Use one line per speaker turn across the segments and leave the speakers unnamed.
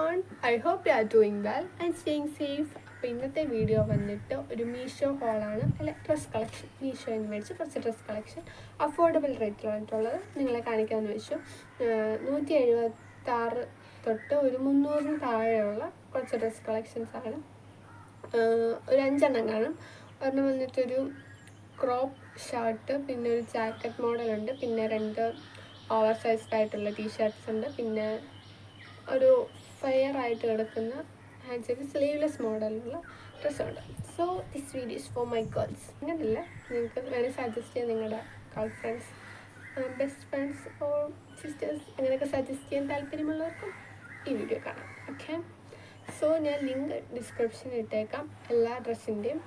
everyone. I hope you are doing well and staying safe. അപ്പോൾ ഇന്നത്തെ video വന്നിട്ട് ഒരു മീഷോ ഹോളാണ്, അല്ല ഡ്രസ് കളക്ഷൻ. മീഷോയിൽ നിന്ന് മേടിച്ച് കുറച്ച് ഡ്രസ് കളക്ഷൻ അഫോർഡബിൾ റേറ്റിലായിട്ടുള്ളത് നിങ്ങളെ കാണിക്കാമെന്ന് വെച്ചു. 176 തൊട്ട് ഒരു 300 താഴെയുള്ള കുറച്ച് ഡ്രസ് കളക്ഷൻസാണ്. ഒരു 5 എണ്ണം കാണും. ഒരെണ്ണം വന്നിട്ടൊരു ക്രോപ്പ് ഷർട്ട്, പിന്നെ ഒരു ജാക്കറ്റ് മോഡലുണ്ട്, പിന്നെ 2 ഓവർ സൈസ്ഡ് ആയിട്ടുള്ള ടീഷർട്ട്സ് ഉണ്ട്, പിന്നെ ഒരു ഫെയർ ആയിട്ട് കിടക്കുന്ന ഹാൻഡ്സ് സ്ലീവ്ലെസ് മോഡലുള്ള ഡ്രസ്സുണ്ട്. So this video is for my girls. അങ്ങനെയല്ല, നിങ്ങൾക്ക് വേണമെങ്കിൽ സജസ്റ്റ് ചെയ്യാൻ നിങ്ങളുടെ girl friends, best friends or sisters അങ്ങനെയൊക്കെ സജസ്റ്റ് ചെയ്യാൻ താല്പര്യമുള്ളവർക്കും ഈ വീഡിയോ കാണാം. ഓക്കെ, സോ ഞാൻ ലിങ്ക് ഡിസ്ക്രിപ്ഷനിൽ ഇട്ടേക്കാം എല്ലാ ഡ്രസ്സിൻ്റെയും.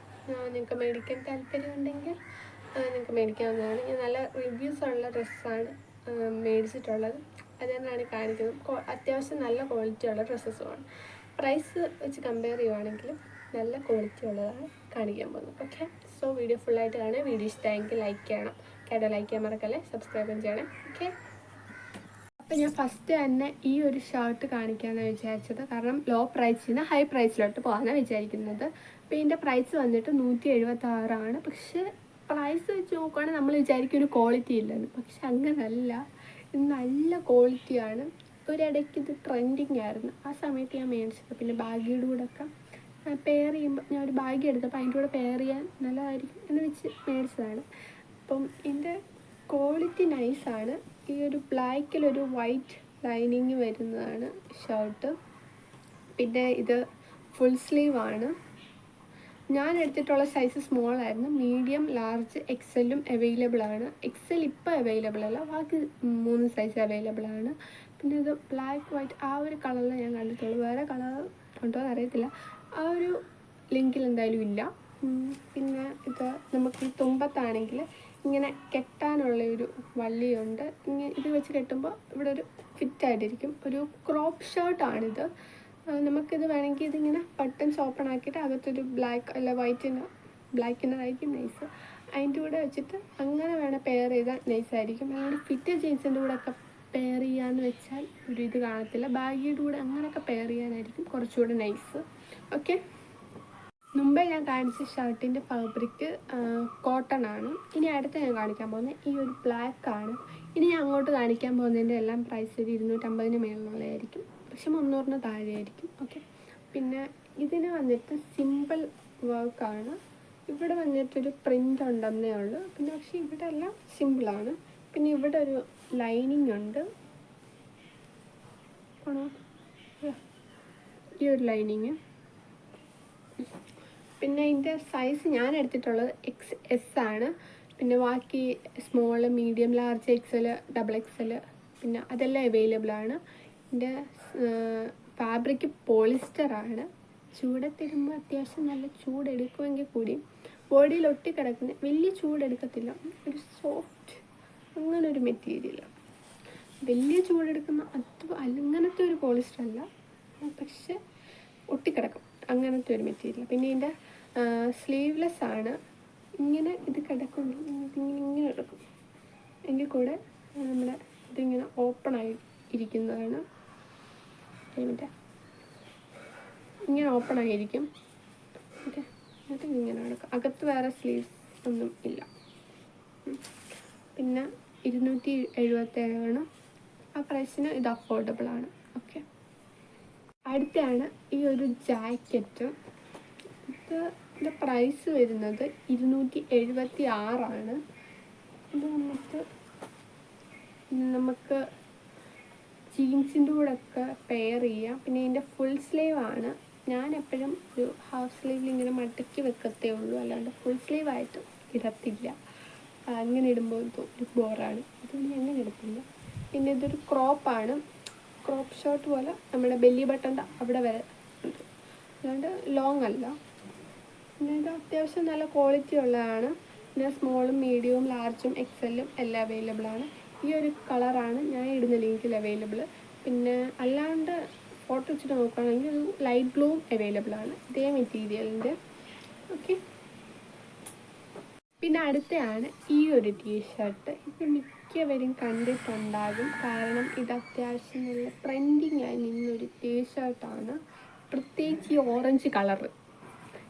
നിങ്ങൾക്ക് മേടിക്കാൻ താല്പര്യമുണ്ടെങ്കിൽ നിങ്ങൾക്ക് മേടിക്കാവുന്നതാണ്. ഞാൻ നല്ല റിവ്യൂസ് ഉള്ള ഡ്രസ്സാണ് മേടിച്ചിട്ടുള്ളത്, അത് തന്നെയാണ് കാണിക്കുന്നത്. അത്യാവശ്യം നല്ല ക്വാളിറ്റി ഉള്ള ഡ്രസ്സസുമാണ്. പ്രൈസ് വെച്ച് കമ്പയർ ചെയ്യുവാണെങ്കിൽ നല്ല ക്വാളിറ്റി ഉള്ളതാണ് കാണിക്കാൻ പോകുന്നത്. ഓക്കെ, സോ വീഡിയോ ഫുള്ളായിട്ട് കാണാം. വീഡിയോ ഇഷ്ടമായെങ്കിൽ ലൈക്ക് ചെയ്യണം. ലൈക്ക് ചെയ്യാൻ മറക്കല്ലേ, സബ്സ്ക്രൈബും ചെയ്യണം. ഓക്കെ, അപ്പോൾ ഞാൻ ഫസ്റ്റ് തന്നെ ഈ ഒരു ഷർട്ട് കാണിക്കാമെന്നാണ് വിചാരിച്ചത്. കാരണം ലോ പ്രൈസിൽ നിന്ന് ഹൈ പ്രൈസിലോട്ട് പോകാനാണ് വിചാരിക്കുന്നത്. അപ്പോൾ ഇതിൻ്റെ പ്രൈസ് വന്നിട്ട് 176. പക്ഷേ പ്രൈസ് വെച്ച് നോക്കുകയാണെങ്കിൽ നമ്മൾ വിചാരിക്കും ഒരു ക്വാളിറ്റി ഇല്ലെന്ന്. പക്ഷെ അങ്ങനല്ല, നല്ല ക്വാളിറ്റിയാണ്. ഒരിടയ്ക്ക് ഇത് ട്രെൻഡിങ് ആയിരുന്നു, ആ സമയത്ത് ഞാൻ മേടിച്ചത്. പിന്നെ ബാഗിയുടെ കൂടെ ഒക്കെ പെയർ ചെയ്യുമ്പോൾ ഞാൻ ഒരു ബാഗ് എടുത്തപ്പോൾ അതിൻ്റെ കൂടെ പെയർ ചെയ്യാൻ നല്ലതായിരിക്കും എന്ന് വെച്ച് മേടിച്ചതാണ്. അപ്പം ഇതിൻ്റെ ക്വാളിറ്റി നൈസാണ്. ഈ ഒരു ബ്ലാക്കിലൊരു വൈറ്റ് ലൈനിങ് വരുന്നതാണ് ഷർട്ട്. പിന്നെ ഇത് ഫുൾ സ്ലീവാണ്. ഞാൻ എടുത്തിട്ടുള്ള സൈസ് സ്മോൾ ആയിരുന്നു. മീഡിയം, ലാർജ്, എക്സലും അവൈലബിൾ ആണ്. എക്സൽ ഇപ്പോൾ അവൈലബിൾ അല്ല, ബാക്കി 3 സൈസ് അവൈലബിൾ ആണ്. പിന്നെ ഇത് ബ്ലാക്ക് വൈറ്റ് ആ ഒരു കളറിൽ ഞാൻ കണ്ടിട്ടുള്ളൂ. വേറെ കളർ ഉണ്ടോ എന്ന് അറിയത്തില്ല. ആ ഒരു ലിങ്കിൽ എന്തായാലും ഇല്ല. പിന്നെ ഇത് നമുക്ക് ഈ തുമ്പത്താണെങ്കിൽ ഇങ്ങനെ കെട്ടാനുള്ള ഒരു വള്ളിയുണ്ട്. ഇങ്ങനെ ഇത് വെച്ച് കെട്ടുമ്പോൾ ഇവിടെ ഒരു ഫിറ്റായിട്ടിരിക്കും. ഒരു ക്രോപ്പ് ഷർട്ടാണിത്. നമുക്കിത് വേണമെങ്കിൽ ഇതിങ്ങനെ ബട്ടൺസ് ഓപ്പൺ ആക്കിയിട്ട് അകത്തൊരു ബ്ലാക്ക് അല്ല ബ്ലാക്കിനറായിരിക്കും നൈസ്. അതിൻ്റെ കൂടെ വെച്ചിട്ട് അങ്ങനെ വേണം പെയർ ചെയ്താൽ നൈസായിരിക്കും. അതുകൊണ്ട് ഫിറ്റ് ജീൻസിൻ്റെ കൂടെ ഒക്കെ പെയർ ചെയ്യാമെന്ന് വെച്ചാൽ ഒരു ഇത് കാണത്തില്ല. ബാഗിയുടെ കൂടെ അങ്ങനെയൊക്കെ പെയർ ചെയ്യാനായിരിക്കും കുറച്ചുകൂടെ നൈസ്. ഓക്കെ, മുമ്പേ ഞാൻ കാണിച്ച ഷർട്ടിൻ്റെ ഫാബ്രിക് കോട്ടൺ ആണ്. ഇനി അടുത്ത ഞാൻ കാണിക്കാൻ പോകുന്നത് ഈ ഒരു ബ്ലാക്ക് ആണ്. ഇനി ഞാൻ അങ്ങോട്ട് കാണിക്കാൻ പോകുന്നതിൻ്റെ എല്ലാം പ്രൈസ് ഒരു 250 മേളിലുള്ളതായിരിക്കും. പക്ഷെ 300 താഴെയായിരിക്കും. ഓക്കെ, പിന്നെ ഇതിന് വന്നിട്ട് സിമ്പിൾ വർക്കാണ്. ഇവിടെ വന്നിട്ടൊരു പ്രിൻ്റ് ഉണ്ടെന്നേ ഉള്ളൂ. പിന്നെ പക്ഷേ ഇവിടെ എല്ലാം സിമ്പിളാണ്. പിന്നെ ഇവിടെ ഒരു ലൈനിങ് ഉണ്ട്, ആണോ, ഈ ഒരു ലൈനിങ്. പിന്നെ ഇതിൻ്റെ സൈസ് ഞാൻ എടുത്തിട്ടുള്ളത് XS ആണ്. പിന്നെ ബാക്കി small, medium, large, XL, XXL പിന്നെ അതെല്ലാം അവൈലബിൾ ആണ്. ഇതിൻ്റെ ഫാബ്രിക് പോളിസ്റ്ററാണ്. ചൂടത്തിടുമ്പോൾ അത്യാവശ്യം നല്ല ചൂടെടുക്കുമെങ്കിൽ കൂടി ബോഡിയിൽ ഒട്ടിക്കിടക്കുന്ന വലിയ ചൂടെടുക്കത്തില്ല. ഒരു സോഫ്റ്റ് അങ്ങനൊരു മെറ്റീരിയൽ. വലിയ ചൂടെടുക്കുന്ന അങ്ങനത്തെ ഒരു പോളിസ്റ്റർ അല്ല, പക്ഷെ ഒട്ടിക്കിടക്കും അങ്ങനത്തെ ഒരു മെറ്റീരിയൽ. പിന്നെ ഇതിൻ്റെ സ്ലീവ്ലെസ് ആണ്. ഇങ്ങനെ ഇത് കിടക്കുമ്പോൾ ഇങ്ങനെ കിടക്കും. എങ്കിൽ കൂടെ നമ്മുടെ ഇതിങ്ങനെ ഓപ്പണായി ഇരിക്കുന്നതാണ്. ഇങ്ങനെ ഓപ്പണായിരിക്കും. ഓക്കെ, എന്നിട്ട് ഇങ്ങനെ കിടക്കും. അകത്ത് വേറെ സ്ലീവ്സ് ഒന്നും ഇല്ല. പിന്നെ 277 ആ പ്രൈസിന് ഇത് അഫോർഡബിൾ ആണ്. ഓക്കെ, അടുത്താണ് ഈ ഒരു ജാക്കറ്റ്. ഇതിൻ്റെ പ്രൈസ് വരുന്നത് 276. ഇത് നമുക്ക് ജീൻസിൻ്റെ കൂടെ ഒക്കെ പെയർ ചെയ്യാം. പിന്നെ ഇതിൻ്റെ ഫുൾ സ്ലീവ് ആണ്. ഞാൻ എപ്പോഴും ഒരു ഹാഫ് സ്ലീവിൽ ഇങ്ങനെ മടക്കി വെക്കത്തേ ഉള്ളൂ, അല്ലാണ്ട് ഫുൾ സ്ലീവായിട്ട് ഇടത്തില്ല. അങ്ങനെ ഇടുമ്പോൾ ഒരു ബോറാണ്, അതുകൊണ്ട് അങ്ങനെ ഇടത്തില്ല. പിന്നെ ഇതൊരു ക്രോപ്പാണ്, ക്രോപ്പ് ഷോർട്ട് പോലെ നമ്മുടെ ബെല്ലി ബട്ടൻ്റെ അവിടെ വരെ ഉണ്ട്, അതുകൊണ്ട് ലോങ് അല്ല. പിന്നെ ഇത് അത്യാവശ്യം നല്ല ക്വാളിറ്റി ഉള്ളതാണ്. പിന്നെ സ്മോളും, മീഡിയവും, ലാർജും, XLും എല്ലാം അവൈലബിൾ ആണ്. ഈ ഒരു കളറാണ് ഞാൻ ഇടുന്ന ലിങ്കിൽ അവൈലബിൾ. പിന്നെ അല്ലാണ്ട് ഫോട്ടോ വെച്ചിട്ട് നോക്കുകയാണെങ്കിൽ ഒരു ലൈറ്റ് ബ്ലൂവും അവൈലബിൾ ആണ്, ഇതേ മെറ്റീരിയലിൻ്റെ. ഓക്കെ, പിന്നെ അടുത്തയാണ് ഈ ഒരു ടീഷർട്ട്. ഇത് മിക്കവരും കണ്ടിട്ടുണ്ടാകും, കാരണം ഇത് അത്യാവശ്യം നല്ല ട്രെൻഡിങ് ആയി നിന്നൊരു ടീഷർട്ടാണ്. പ്രത്യേകിച്ച് ഈ ഓറഞ്ച് കളറ്.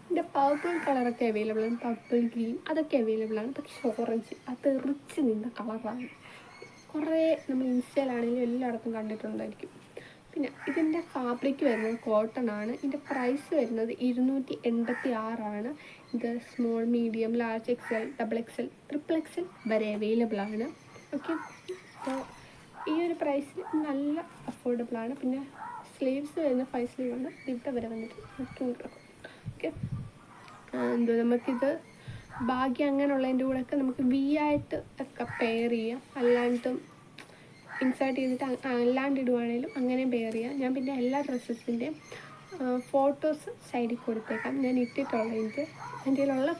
ഇതിൻ്റെ പർപ്പിൾ കളറൊക്കെ അവൈലബിൾ ആണ്, പർപ്പിൾ ഗ്രീൻ അതൊക്കെ അവൈലബിൾ ആണ്. പക്ഷെ ഓറഞ്ച് അത് തെറിച്ച് നിന്ന കളറാണ്. കുറേ നമ്മൾ ഇൻസ്റ്റയിലാണെങ്കിലും എല്ലായിടത്തും കണ്ടിട്ടുണ്ടായിരിക്കും. പിന്നെ ഇതിൻ്റെ ഫാബ്രിക് വരുന്നത് കോട്ടൺ ആണ്. ഇതിൻ്റെ പ്രൈസ് വരുന്നത് 286 ഇത് small, medium, large, XL, XXL, XXL വരെ അവൈലബിൾ ആണ്. ഓക്കെ, അപ്പോൾ ഈ ഒരു പ്രൈസിൽ നല്ല അഫോർഡബിൾ ആണ്. പിന്നെ സ്ലീവ്സ് വരുന്ന 5 സ്ലീവ് ആണ്. ഇവിടെ വരെ വന്നിട്ട് ഓക്കെ. നമുക്കിത് ഭാഗ്യം അങ്ങനെയുള്ളതിൻ്റെ കൂടെയൊക്കെ നമുക്ക് വി ആയിട്ട് ഒക്കെ പെയർ ചെയ്യാം. അല്ലാണ്ടും ഇൻസേർട്ട് ചെയ്തിട്ട് അല്ലാണ്ട് ഇടുവാണെങ്കിലും അങ്ങനെയും പെയർ ചെയ്യാം. ഞാൻ പിന്നെ എല്ലാ ഡ്രസ്സസിൻ്റെയും ഫോട്ടോസ് സൈഡിൽ കൊടുത്തേക്കാം. ഞാൻ ഇട്ടിട്ടുള്ളതിൻ്റെ എൻ്റെ കയ്യിലുള്ള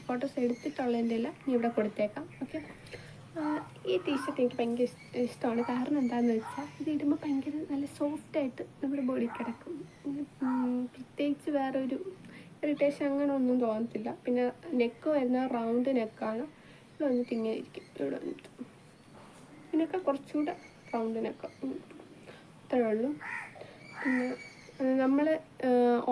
ഫോട്ടോസ് എടുത്തിട്ടുള്ളതിൻ്റെ എല്ലാം ഞാൻ ഇവിടെ കൊടുത്തേക്കാം. ഓക്കെ, ഈ ടീഷർട്ട് എനിക്ക് ഭയങ്കര ഇഷ്ടമാണ്. കാരണം എന്താണെന്ന് വെച്ചാൽ ഇത് ഇടുമ്പോൾ ഭയങ്കര നല്ല സോഫ്റ്റായിട്ട് നമ്മുടെ ബോഡി കിടക്കും. പ്രത്യേകിച്ച് വേറൊരു ഇറിറ്റേഷൻ അങ്ങനെ ഒന്നും തോന്നത്തില്ല. പിന്നെ നെക്ക് വരുന്ന റൗണ്ട് നെക്കാണ്. ഇവിടെ വന്നിട്ട് ഇങ്ങനെ ഇരിക്കും. ഇവിടെ വന്നിട്ട് ഇതിനൊക്കെ കുറച്ചുകൂടെ റൗണ്ട് നെക്ക് അത്രേ ഉള്ളൂ. പിന്നെ നമ്മൾ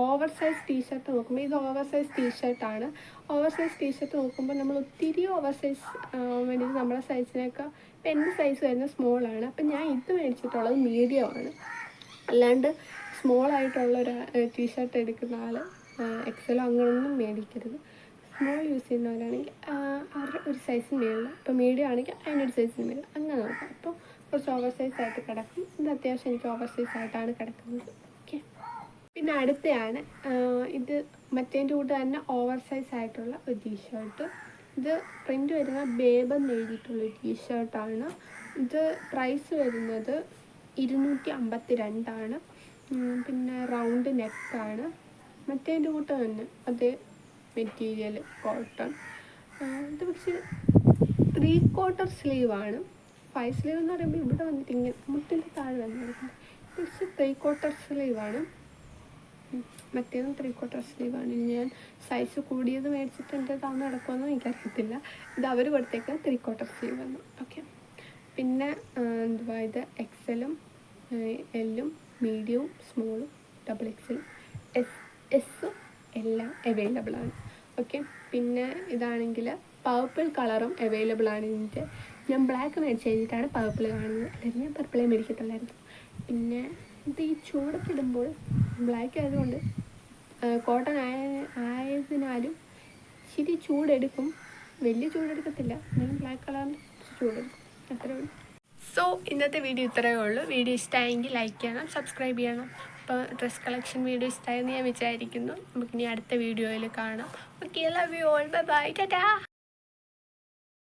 ഓവർ സൈസ് ടീഷർട്ട് നോക്കുമ്പോൾ ഇത് ഓവർ സൈസ് ടീഷർട്ടാണ്. ഓവർ സൈസ് ടീഷർട്ട് നോക്കുമ്പോൾ നമ്മൾ ഒത്തിരി ഓവർ സൈസ് വേണ്ടിയിട്ട് നമ്മുടെ സൈസിനൊക്കെ ഇപ്പം എൻ്റെ സൈസ് വരുന്നത് സ്മോളാണ്. അപ്പം ഞാൻ ഇത് മേടിച്ചിട്ടുള്ളത് മീഡിയമാണ്. അല്ലാണ്ട് സ്മോളായിട്ടുള്ളൊരു ടീഷർട്ട് എടുക്കുന്ന ആൾ എക്സലോ അങ്ങനെയൊന്നും മേടിക്കരുത്. സ്മോൾ യൂസ് ചെയ്യുന്നവരാണെങ്കിൽ അവരുടെ ഒരു സൈസിന് മേളിൽ, ഇപ്പോൾ മീഡിയം ആണെങ്കിൽ അതിനൊരു സൈസിന് മേളിൽ അങ്ങനെ നോക്കാം. അപ്പോൾ കുറച്ച് ഓവർ സൈസ് ആയിട്ട് കിടക്കും. ഇത് അത്യാവശ്യം എനിക്ക് ഓവർ സൈസ് ആയിട്ടാണ് കിടക്കുന്നത്. ഓക്കെ, പിന്നെ അടുത്തയാണ് ഇത് മറ്റേൻ്റെ കൂടെ തന്നെ ഓവർ സൈസ് ആയിട്ടുള്ള ഒരു ടീഷർട്ട്. ഇത് പ്രിൻ്റ് വരുന്ന ബേബെന്ന് എഴുതിയിട്ടുള്ള ടീഷർട്ടാണ്. ഇത് പ്രൈസ് വരുന്നത് 252. പിന്നെ റൗണ്ട് നെക്കാണ്. മറ്റേൻ്റെ കൂട്ട് തന്നെ അതേ മെറ്റീരിയൽ കോട്ടൺ. ഇത് പക്ഷേ 3/4 സ്ലീവാണ്. 5 സ്ലീവ് എന്ന് പറയുമ്പോൾ ഇവിടെ വന്നിട്ട് ഇങ്ങനെ മുട്ടിൻ്റെ താഴെ വന്നിരിക്കുന്നത്. പക്ഷേ 3/4 സ്ലീവാണ്. മറ്റേതും 3/4 സ്ലീവാണ്. ഞാൻ സൈസ് കൂടിയത് മേടിച്ചിട്ട് എൻ്റെ താന്ന് നടക്കുമെന്ന് എനിക്കറിയത്തില്ല. ഇത് അവർ കൊടുത്തേക്കാൻ 3/4 സ്ലീവ് വന്നു. ഓക്കെ, പിന്നെ ഇത് എക്സലും എല്ലും മീഡിയവും സ്മോളും XXL എസ്സും എല്ലാം അവൈലബിൾ ആണ്. ഓക്കെ, പിന്നെ ഇതാണെങ്കിൽ പർപ്പിൾ കളറും അവൈലബിൾ ആണ്. ഇതിൻ്റെ ഞാൻ ബ്ലാക്ക് മേടിച്ച് കഴിഞ്ഞിട്ടാണ് പർപ്പിൾ കാണുന്നത്. അല്ലെങ്കിൽ ഞാൻ പർപ്പിളേ മേടിക്കത്തുള്ളായിരുന്നു. പിന്നെ ഇത് ഈ ചൂടത്തിടുമ്പോൾ ബ്ലാക്ക് ആയതുകൊണ്ട് കോട്ടൺ ആയതിനാലും ഇച്ചിരി ചൂടെടുക്കും. വലിയ ചൂടെടുക്കത്തില്ല, എന്നാലും ബ്ലാക്ക് കളറിന് ചൂടെടുക്കും. അത്രേ ഉള്ളൂ. സോ ഇന്നത്തെ വീഡിയോ ഇത്രയേ ഉള്ളൂ. വീഡിയോ ഇഷ്ടമായെങ്കിൽ ലൈക്ക് ചെയ്യണം, സബ്സ്ക്രൈബ് ചെയ്യണം. അപ്പോൾ ഡ്രസ് കളക്ഷൻ വീഡിയോ ഇഷ്ടമായെന്ന് ഞാൻ വിചാരിക്കുന്നു. നമുക്കിനി അടുത്ത വീഡിയോയിൽ കാണാം. Okay, love you all, bye bye, Tata.